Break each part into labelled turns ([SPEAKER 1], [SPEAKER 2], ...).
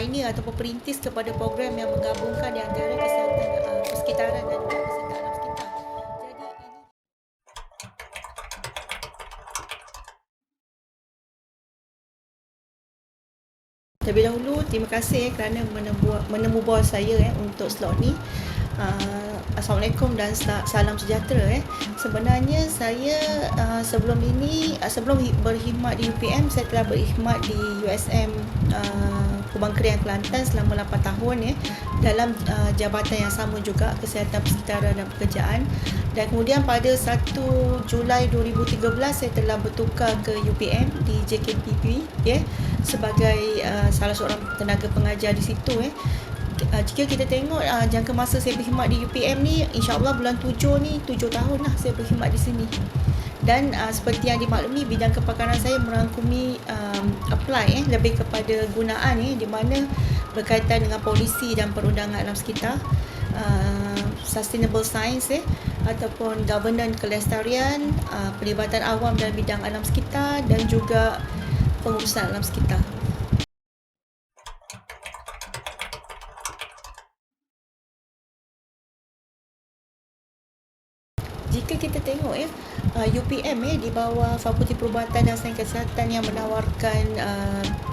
[SPEAKER 1] pioneer ataupun perintis kepada program yang menggabungkan di antara kesihatan persekitaran dan juga kesihatan alam sekitar. Jadi ini terlebih dahulu, terima kasih kerana menemu ball saya untuk slot ni. Assalamualaikum dan salam sejahtera. Sebenarnya saya sebelum berkhidmat di UPM, saya telah berkhidmat di USM Kubang Krian Kelantan selama 8 tahun dalam jabatan yang sama juga, Kesihatan Persekitaran dan Pekerjaan. Dan kemudian pada 1 Julai 2013 saya telah bertukar ke UPM di JKPP sebagai salah seorang tenaga pengajar di situ. Jika kita tengok jangka masa saya berkhidmat di UPM ni, insya-Allah bulan 7 ni 7 tahun lah saya berkhidmat di sini. Dan seperti yang dimaklumi, bidang kepakaran saya merangkumi apply lebih kepada gunaan di mana berkaitan dengan polisi dan perundangan alam sekitar, sustainable science ataupun governance kelestarian, pelibatan awam dalam bidang alam sekitar dan juga pengurusan alam sekitar. Jika kita tengok UPM di bawah Fakulti Perubatan dan Sains Kesihatan yang menawarkan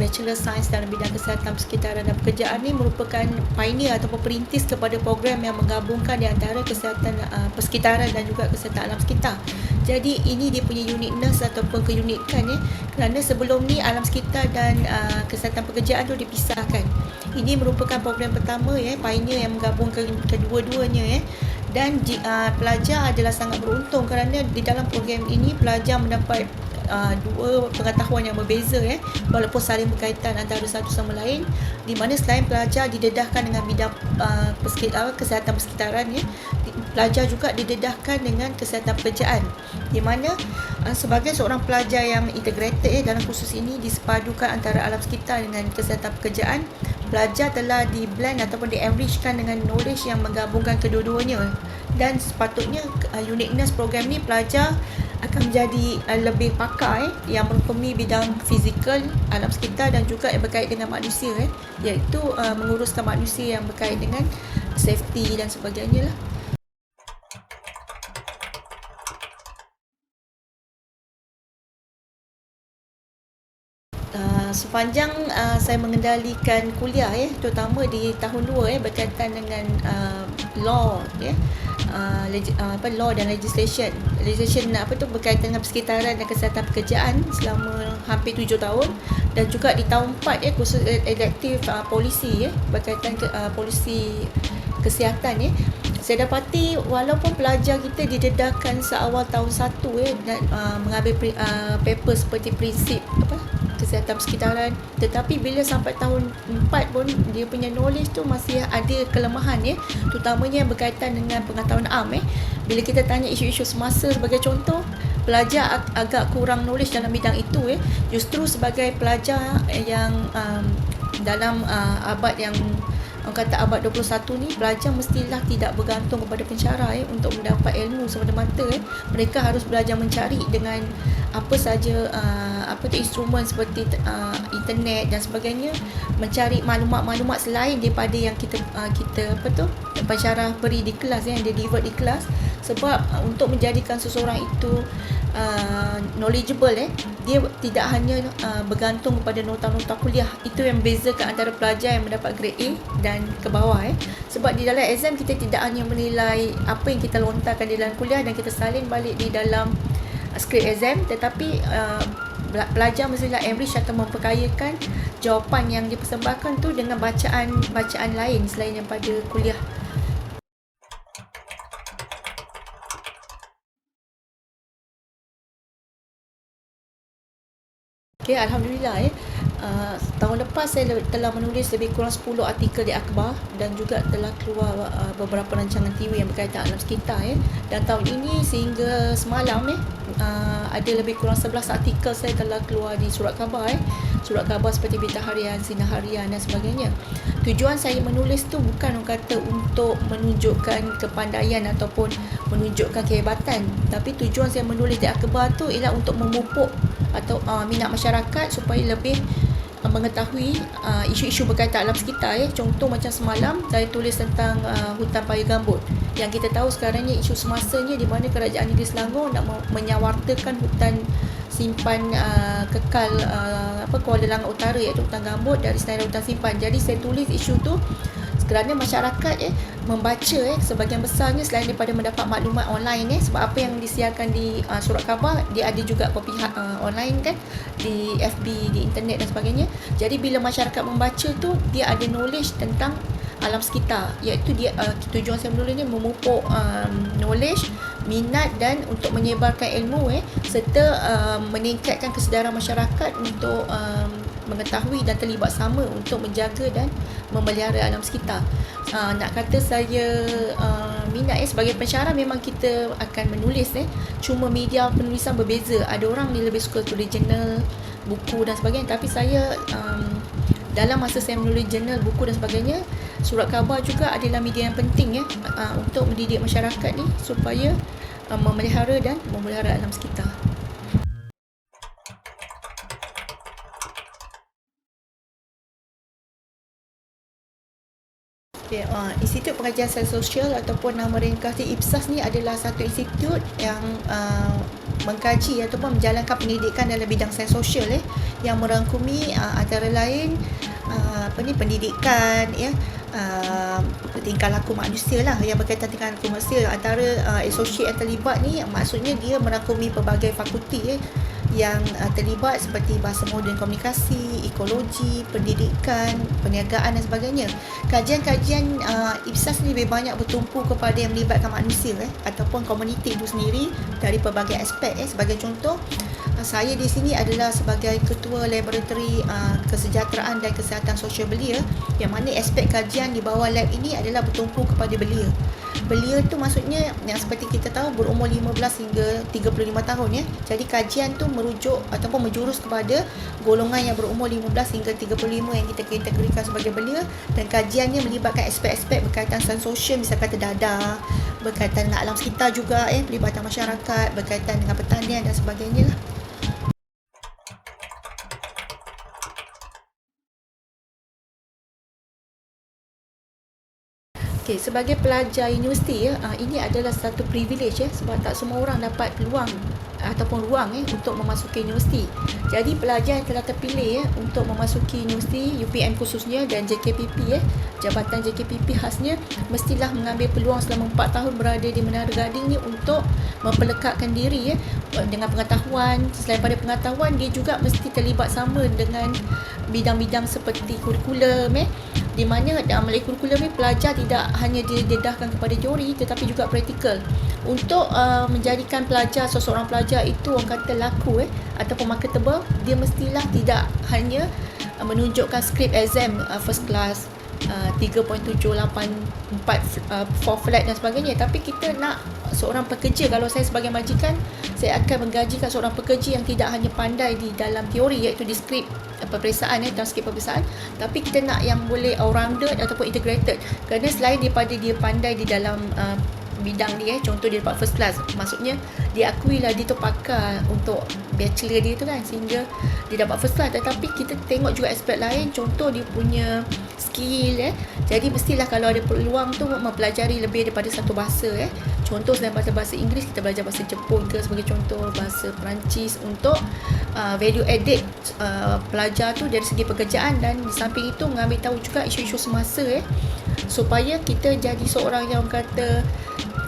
[SPEAKER 1] Bachelor Science dalam bidang kesihatan persekitaran dan pekerjaan ni merupakan pioneer ataupun perintis kepada program yang menggabungkan di antara kesihatan persekitaran dan juga kesihatan alam sekitar. Jadi ini dia punya uniqueness ataupun keunikan kerana sebelum ni alam sekitar dan kesihatan pekerjaan tu dipisahkan. Ini merupakan program pertama pioneer yang menggabungkan kedua-duanya dan pelajar adalah sangat beruntung kerana di dalam program ini pelajar mendapat dua pengetahuan yang berbeza walaupun saling berkaitan antara satu sama lain, di mana selain pelajar didedahkan dengan bidang kesihatan persekitaran pelajar juga didedahkan dengan kesihatan pekerjaan, di mana sebagai seorang pelajar yang integrated dalam kursus ini disepadukan antara alam sekitar dengan kesihatan pekerjaan, pelajar telah di-blend ataupun di-enrichkan dengan knowledge yang menggabungkan kedua-duanya. Dan sepatutnya uniqueness program ni pelajar akan menjadi lebih pakar yang merangkumi bidang fizikal, alam sekitar dan juga yang berkait dengan manusia iaitu menguruskan manusia yang berkait dengan safety dan sebagainya lah. Sepanjang saya mengendalikan kuliah terutama di tahun 2 berkaitan dengan law law dan legislation berkaitan dengan persekitaran dan kesihatan pekerjaan selama hampir 7 tahun, dan juga di tahun 4 kursus elektif polisi berkaitan polisi kesihatan saya dapati walaupun pelajar kita didedahkan seawal tahun 1 dan mengambil paper seperti prinsip kesihatan persekitaran, tetapi bila sampai tahun 4 pun dia punya knowledge tu masih ada kelemahan terutamanya berkaitan dengan pengetahuan am bila kita tanya isu-isu semasa sebagai contoh, pelajar agak kurang knowledge dalam bidang itu justru sebagai pelajar yang dalam abad yang orang kata abad 21 ni, pelajar mestilah tidak bergantung kepada pensyarah untuk mendapat ilmu semata-mata mereka harus belajar mencari dengan apa saja instrumen seperti internet dan sebagainya, mencari maklumat-maklumat selain daripada yang kita pensyarah beri di kelas yang deliver di kelas. Sebab untuk menjadikan seseorang itu knowledgeable dia tidak hanya bergantung kepada nota-nota kuliah. Itu yang membezakan antara pelajar yang mendapat grade A dan ke bawah sebab di dalam exam kita tidak hanya menilai apa yang kita lontarkan di dalam kuliah dan kita salin balik di dalam skrip exam, tetapi pelajar mestilah enrich atau memperkayakan jawapan yang dipersembahkan tu dengan bacaan lain selain yang pada kuliah. Okay, Alhamdulillah tahun lepas saya telah menulis lebih kurang 10 artikel di akhbar dan juga telah keluar beberapa rancangan TV yang berkaitan alam sekitar dan tahun ini sehingga semalam ada lebih kurang 11 artikel saya telah keluar di surat khabar surat khabar seperti Berita Harian, Sinar Harian dan sebagainya. Tujuan saya menulis tu bukan orang kata untuk menunjukkan kepandaian ataupun menunjukkan kehebatan, tapi tujuan saya menulis di akhbar tu ialah untuk memupuk atau minat masyarakat supaya lebih mengetahui isu-isu berkaitan alam sekitar Contoh macam semalam saya tulis tentang hutan paya gambut. Yang kita tahu sekarang ni isu semasanya di mana kerajaan negeri Selangor nak menyawartakan hutan simpan kekal Kuala Langat Utara iaitu hutan gambut dari senarai hutan simpan. Jadi saya tulis isu tu kerana masyarakat membaca sebahagian besarnya selain daripada mendapat maklumat online sebab apa yang disiarkan di surat khabar dia ada juga kopi online kan di FB, di internet dan sebagainya. Jadi bila masyarakat membaca tu dia ada knowledge tentang alam sekitar, iaitu dia tujuan saya menulis ni memupuk knowledge, minat dan untuk menyebarkan ilmu serta meningkatkan kesedaran masyarakat untuk mengetahui dan terlibat sama untuk menjaga dan memelihara alam sekitar. Nak kata saya minat sebagai pensyarah memang kita akan menulis cuma media penulisan berbeza. Ada orang ni lebih suka tulis jurnal, buku dan sebagainya, tapi saya dalam masa saya menulis jurnal, buku dan sebagainya, surat khabar juga adalah media yang penting untuk mendidik masyarakat ni supaya memelihara dan memelihara alam sekitar. Okay, Institut Pengajian Sains Sosial ataupun nama ringkas di IPSAS ni adalah satu institut yang mengkaji ataupun menjalankan pendidikan dalam bidang sains sosial yang merangkumi antara lain pendidikan tingkah laku manusia lah yang berkaitan tingkah laku manusia. Antara associate yang terlibat ni maksudnya dia merangkumi pelbagai fakulti yang terlibat seperti bahasa moden, komunikasi, ekologi, pendidikan, perniagaan dan sebagainya. Kajian-kajian IPSAS ni lebih banyak bertumpu kepada yang melibatkan manusia ataupun komuniti itu sendiri dari pelbagai aspek. Sebagai contoh, saya di sini adalah sebagai ketua laboratory kesejahteraan dan kesihatan sosial belia, yang mana aspek kajian di bawah lab ini adalah bertumpu kepada belia. Belia tu maksudnya yang seperti kita tahu berumur 15 hingga 35 tahun Jadi kajian tu merujuk ataupun menjurus kepada golongan yang berumur 15 hingga 35 yang kita kategorikan sebagai belia, dan kajiannya melibatkan aspek-aspek berkaitan sains sosial, misalnya kata dadah, berkaitan dengan alam sekitar juga pelibatan masyarakat, berkaitan dengan pertanian dan sebagainya lah. Okay, sebagai pelajar universiti ini adalah satu privilege sebab tak semua orang dapat peluang ataupun ruang untuk memasuki universiti. Jadi pelajar yang telah terpilih untuk memasuki universiti UPM khususnya dan JKPP Jabatan JKPP khasnya mestilah mengambil peluang selama 4 tahun berada di Menara Gading ni untuk memperlekatkan diri dengan pengetahuan. Selain pada pengetahuan, dia juga mesti terlibat sama dengan bidang-bidang seperti kurikulum di mana dalam kurikulum ni pelajar tidak hanya didedahkan kepada teori tetapi juga praktikal. Untuk menjadikan pelajar, seseorang pelajar itu orang kata laku ataupun marketable, dia mestilah tidak hanya menunjukkan skrip exam first class 3.784 for flat dan sebagainya, tapi kita nak seorang pekerja. Kalau saya sebagai majikan, saya akan menggajikan seorang pekerja yang tidak hanya pandai di dalam teori iaitu di skrip peperiksaan transkrip peperiksaan, tapi kita nak yang boleh all-rounded ataupun integrated, kerana selain daripada dia pandai di dalam bidang dia contoh dia dapat first class, maksudnya dia akui lah dia tu pakar untuk bachelor dia tu kan, sehingga dia dapat first class. Tetapi kita tengok juga aspek lain, contoh dia punya skill jadi mestilah kalau ada peluang tu mempelajari lebih daripada satu bahasa contoh selain bahasa Inggeris, kita belajar bahasa Jepun ke sebagai contoh, bahasa Perancis untuk value added pelajar tu dari segi pekerjaan, dan di samping itu mengambil tahu juga isu-isu semasa supaya kita jadi seorang yang kata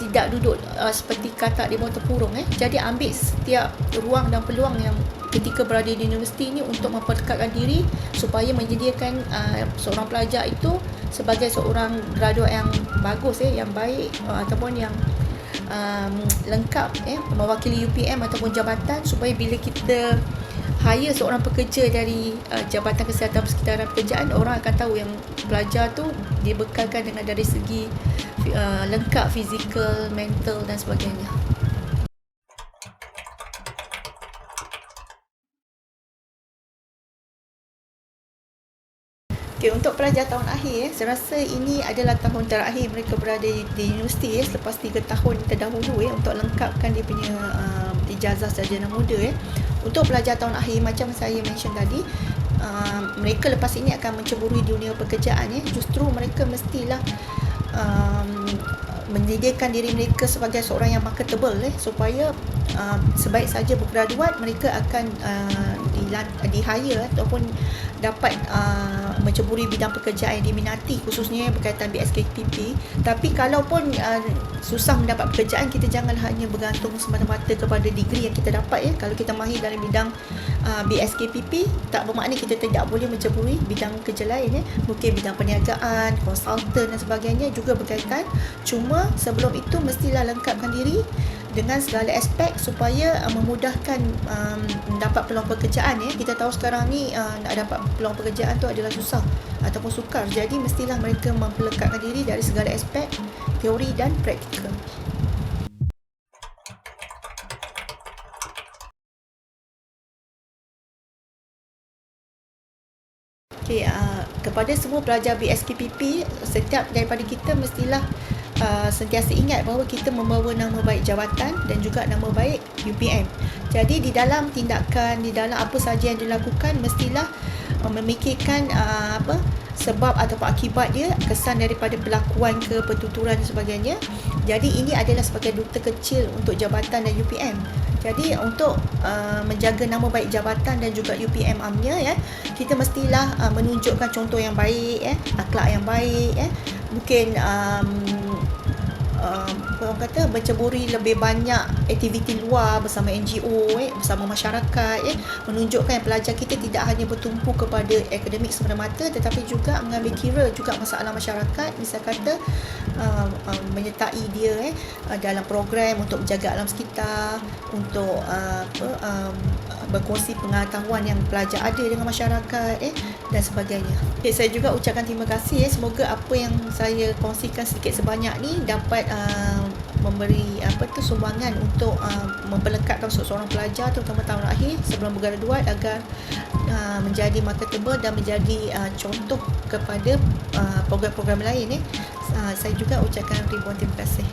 [SPEAKER 1] tidak duduk seperti katak di bawah tempurung Jadi ambil setiap ruang dan peluang yang ketika berada di universiti ni untuk memperlekatkan diri supaya menyediakan seorang pelajar itu sebagai seorang graduate yang bagus yang baik ataupun yang lengkap mewakili UPM ataupun jabatan, supaya bila kita hire seorang pekerja dari Jabatan Kesihatan Persekitaran Pekerjaan, orang akan tahu yang pelajar tu dibekalkan dengan dari segi lengkap fizikal, mental dan sebagainya. Okay, untuk pelajar tahun akhir saya rasa ini adalah tahun terakhir mereka berada di universiti selepas 3 tahun terdahulu untuk lengkapkan dia punya ijazah sarjana muda Untuk pelajar tahun akhir, macam saya mention tadi, mereka lepas ini akan menceburui dunia pekerjaan justru mereka mestilah menyediakan diri mereka sebagai seorang yang marketable supaya sebaik saja bergraduat mereka akan di-hire ataupun dapat menceburi bidang pekerjaan yang diminati, khususnya berkaitan BSKPP. Tapi kalaupun susah mendapat pekerjaan, kita jangan hanya bergantung semata-mata kepada degree yang kita dapat Kalau kita mahir dalam bidang BSKPP, tak bermakna kita tidak boleh menceburi bidang kerja lain Mungkin bidang perniagaan, konsultan dan sebagainya juga berkaitan. Cuma sebelum itu mestilah lengkapkan diri dengan segala aspek supaya memudahkan mendapat peluang pekerjaan Kita tahu sekarang ni nak dapat peluang pekerjaan tu adalah susah ataupun sukar. Jadi mestilah mereka memperlengkapkan diri dari segala aspek teori dan praktikal. Kepada semua pelajar BSKPP, setiap daripada kita mestilah sentiasa ingat bahawa kita membawa nama baik jabatan dan juga nama baik UPM. Jadi di dalam tindakan, di dalam apa sahaja yang dilakukan, mestilah memikirkan sebab atau akibat dia, kesan daripada perlakuan ke pertuturan dan sebagainya. Jadi ini adalah sebagai duta kecil untuk jabatan dan UPM. Jadi untuk menjaga nama baik jabatan dan juga UPM amnya kita mestilah menunjukkan contoh yang baik akhlak yang baik mungkin orang kata menceburi lebih banyak aktiviti luar bersama NGO bersama masyarakat menunjukkan yang pelajar kita tidak hanya bertumpu kepada akademik semata-mata tetapi juga mengambil kira juga masalah masyarakat, misal kata menyertai dia dalam program untuk menjaga alam sekitar, untuk berkongsi pengetahuan yang pelajar ada dengan masyarakat dan sebagainya. Saya juga ucapkan terima kasih semoga apa yang saya kongsikan sedikit sebanyak ni dapat memberi sumbangan untuk memperlengkapkan seorang pelajar terutama tahun akhir sebelum bergraduat agar menjadi marketable dan menjadi contoh kepada program-program lain Saya juga ucapkan ribuan terima kasih.